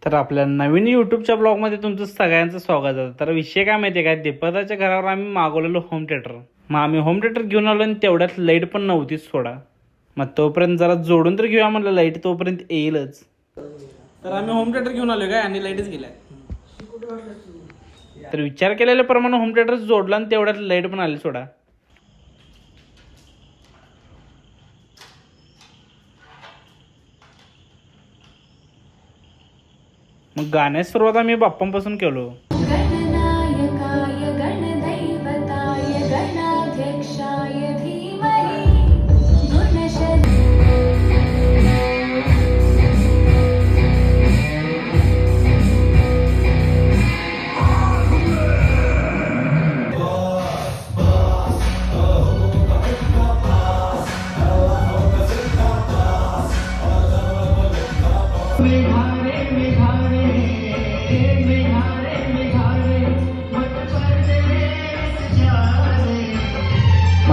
तर आपल्या नवीन युट्यूबच्या ब्लॉगमध्ये तुमचं सगळ्यांचं स्वागत आहे. तर विषय काय माहिती आहे काय, दीपदाच्या घरावर आम्ही मागवलेलो होम थिएटर. मग आम्ही होम थिएटर घेऊन आलो आणि तेवढ्यात लाईट पण नव्हतीच सोडा. मग तोपर्यंत जरा जोडून तर घेऊया म्हणलं, लाईट तोपर्यंत येईलच. तर आम्ही होम थिएटर घेऊन आलो काय आणि लाईटच गेल्या. तर विचार केलेल्याप्रमाणे होम थिएटर जोडला आणि तेवढ्यात लाईट पण आली सोडा. मग गाण्यास सुरुवात आम्ही बाप्पांपासून केलो. गणनायकाय गणदैवताय गणाध्यक्षाय धीमहि गुणशरी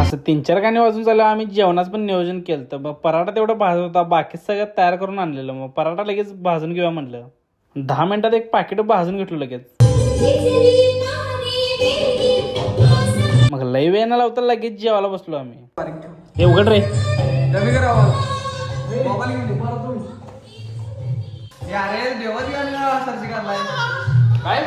असं 3-4 गाणी वाजून झालं. आम्ही जेवणाचं पण नियोजन केलं. तर मग पराठा तेवढा भाजत होता, बाकी सगळं तयार करून आणलेलं. मग पराठा लगेच भाजून घेऊया म्हणलं. 10 मिनिटात एक पाकिट भाजून घेतलं लगेच. मग लई वेळ न लावता लगेच जेवायला बसलो आम्ही. हे उघड रे. काय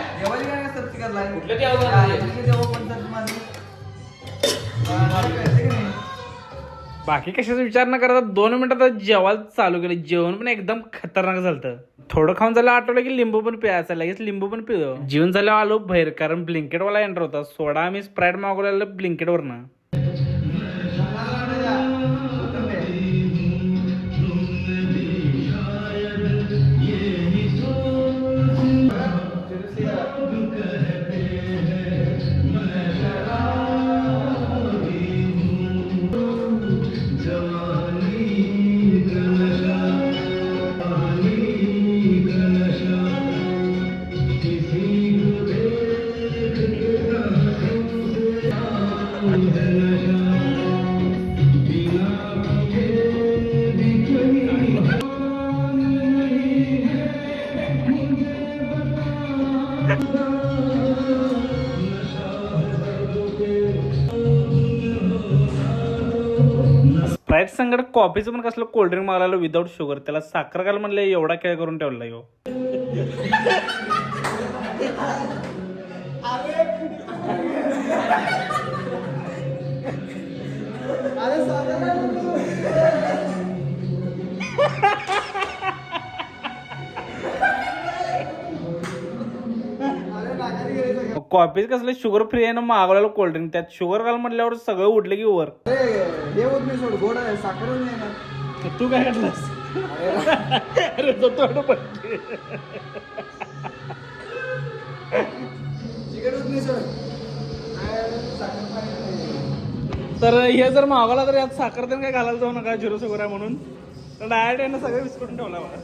बाकी कशाचा विचार न करता 2 मिनिटात जेवायला चालू केलं. जेवण पण एकदम खतरनाक झालं. थोडं खाऊन झालं, आठवलं की लिंबू पण प्यायचं. लगेच लिंबू पण पिलो. जेवण झाल्यावर आलो बाहेर, कारण ब्लिंकेट वाला एंटर होता. सोडा आम्ही स्प्राईट मागवलेला ब्लिंकेट वरनं. स्प्राईट संगड कॉफीचं पण कसलं कोल्ड्रिंक मागवलेलं विदाऊट शुगर. त्याला साखर घाल म्हणलं, एवढा खेळ करून ठेवला यो. कॉफी कसलं शुगर फ्री आहे ना, मागवलेलं कोल्ड्रिंक त्यात शुगर घाल म्हटल्यावर सगळं उडलं की वर. तू काय घातलंस? अरे तो तोंड पडते. तर हे जर मागवला तर यात साखर तर काय घालायला जाऊ नका, 0 शुगर आहे म्हणून. तर डायरेक्ट यानं सगळं विस्कटून ठेवला मला.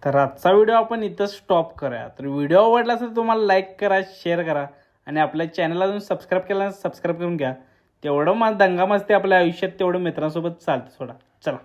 तर आजचा व्हिडिओ आपण इथं स्टॉप करूया. तर व्हिडिओ आवडला असेल तर तुम्हाला लाईक करा, शेअर करा आणि आपल्या चॅनलला अजून सबस्क्राईब केला सबस्क्राईब करून घ्या. तेवढं दंगा मस्ती आपल्या आयुष्यात तेवढं मित्रांसोबत चालतं सोडा. चला.